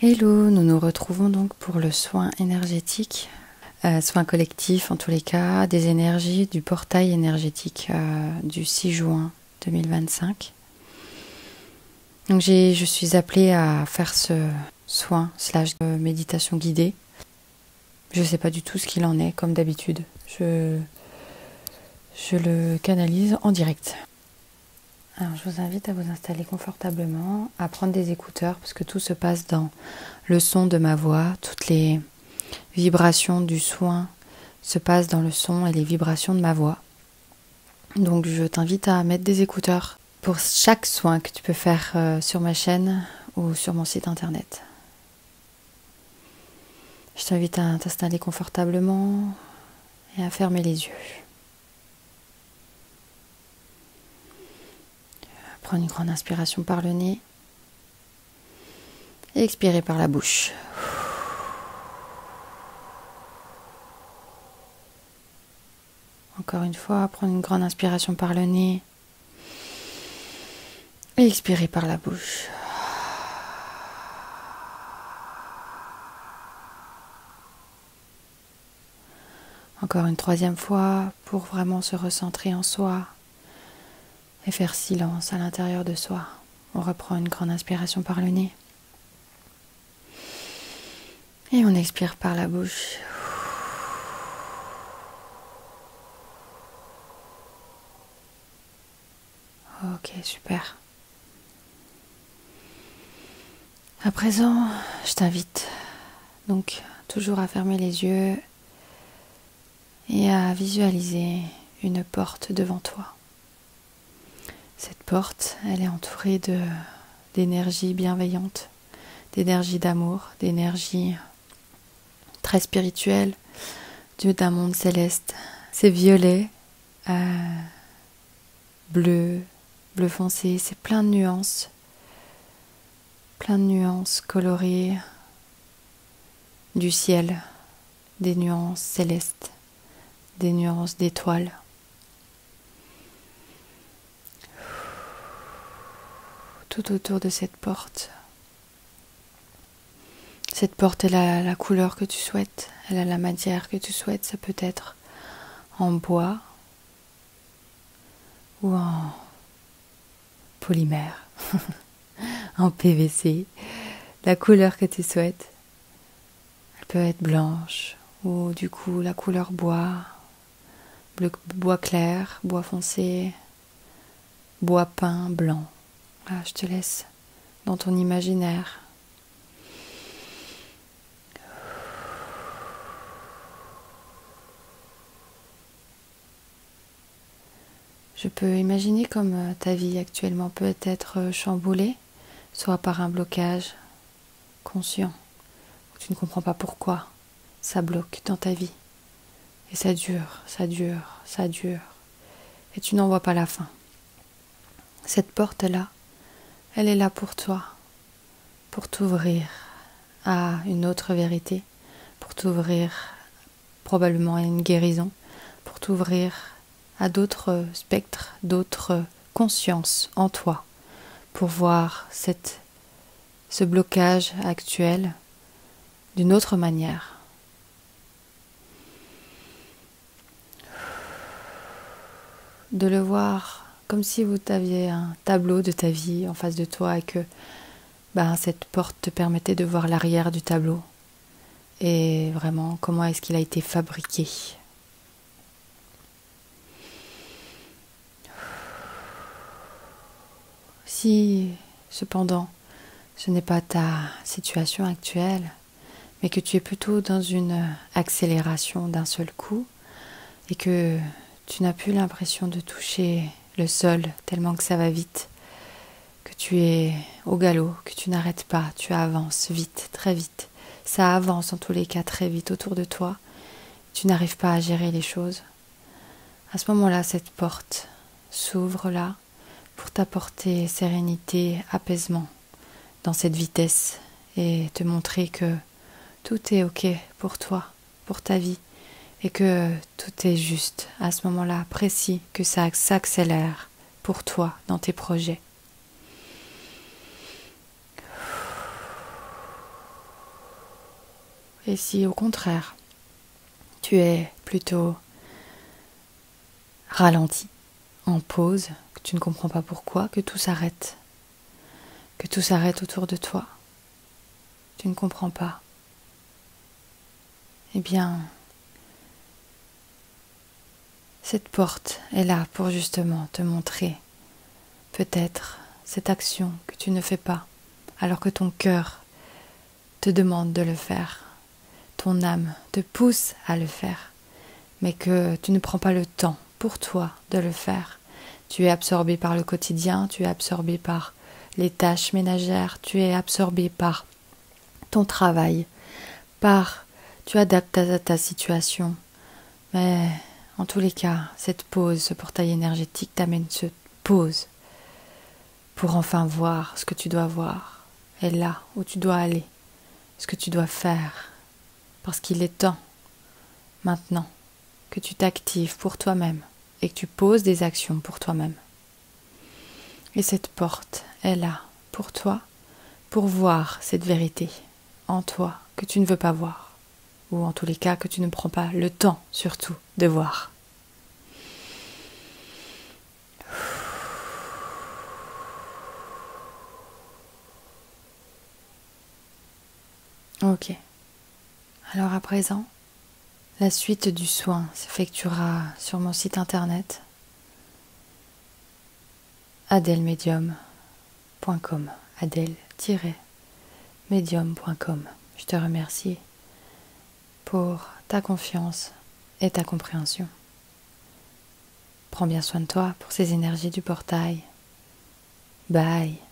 Hello, nous nous retrouvons donc pour le soin énergétique, soin collectif en tous les cas, des énergies du portail énergétique du 6 juin 2025. Donc je suis appelée à faire ce soin / méditation guidée. Je ne sais pas du tout ce qu'il en est, comme d'habitude. Je le canalise en direct. Alors, je vous invite à vous installer confortablement, à prendre des écouteurs, parce que tout se passe dans le son de ma voix. Toutes les vibrations du soin se passent dans le son et les vibrations de ma voix. Donc, je t'invite à mettre des écouteurs pour chaque soin que tu peux faire sur ma chaîne ou sur mon site internet. Je t'invite à t'installer confortablement et à fermer les yeux. Prends une grande inspiration par le nez et expirez par la bouche. Encore une fois, prends une grande inspiration par le nez et expirez par la bouche. Encore une troisième fois pour vraiment se recentrer en soi et faire silence à l'intérieur de soi. On reprend une grande inspiration par le nez. Et on expire par la bouche. Ok, super. À présent, je t'invite donc toujours à fermer les yeux et à visualiser une porte devant toi. Cette porte, elle est entourée d'énergie bienveillante, d'énergie d'amour, d'énergie très spirituelle, d'un monde céleste. C'est violet, bleu foncé, c'est plein de nuances colorées du ciel, des nuances célestes, des nuances d'étoiles. Tout autour de cette porte. Cette porte, elle a la couleur que tu souhaites, elle a la matière que tu souhaites. Ça peut être en bois ou en polymère, en PVC. La couleur que tu souhaites. Elle peut être blanche ou du coup la couleur bois, bois clair, bois foncé, bois peint, blanc. Là, je te laisse dans ton imaginaire. Je peux imaginer comme ta vie actuellement peut être chamboulée, soit par un blocage conscient, où tu ne comprends pas pourquoi ça bloque dans ta vie. Et ça dure, et tu n'en vois pas la fin. Cette porte-là, elle est là pour toi, pour t'ouvrir à une autre vérité, pour t'ouvrir probablement à une guérison, pour t'ouvrir à d'autres spectres, d'autres consciences en toi, pour voir ce blocage actuel d'une autre manière. De le voir comme si vous aviez un tableau de ta vie en face de toi et que cette porte te permettait de voir l'arrière du tableau et vraiment comment est-ce qu'il a été fabriqué. Si, cependant, ce n'est pas ta situation actuelle, mais que tu es plutôt dans une accélération d'un seul coup et que tu n'as plus l'impression de toucher le sol tellement que ça va vite, que tu es au galop, que tu n'arrêtes pas, tu avances vite, très vite. Ça avance en tous les cas très vite autour de toi. Tu n'arrives pas à gérer les choses. À ce moment-là, cette porte s'ouvre là pour t'apporter sérénité, apaisement dans cette vitesse et te montrer que tout est ok pour toi, pour ta vie et que tout est juste à ce moment-là, précis, que ça s'accélère pour toi dans tes projets. Et si au contraire, tu es plutôt ralenti, en pause, que tu ne comprends pas pourquoi, que tout s'arrête autour de toi, tu ne comprends pas, eh bien, cette porte est là pour justement te montrer peut-être cette action que tu ne fais pas, alors que ton cœur te demande de le faire, ton âme te pousse à le faire, mais que tu ne prends pas le temps pour toi de le faire. Tu es absorbé par le quotidien, tu es absorbé par les tâches ménagères, tu es absorbé par ton travail, tu adaptes à ta situation. Mais en tous les cas, cette pause, ce portail énergétique t'amène cette pause pour enfin voir ce que tu dois voir et là où tu dois aller, ce que tu dois faire. Parce qu'il est temps, maintenant, que tu t'actives pour toi-même et que tu poses des actions pour toi-même. Et cette porte est là pour toi, pour voir cette vérité en toi que tu ne veux pas voir, ou en tous les cas que tu ne prends pas le temps surtout de voir. Ok. Alors à présent, la suite du soin s'effectuera sur mon site internet adelmedium.com, adel-medium.com. Je te remercie pour ta confiance et ta compréhension. Prends bien soin de toi pour ces énergies du portail. Bye.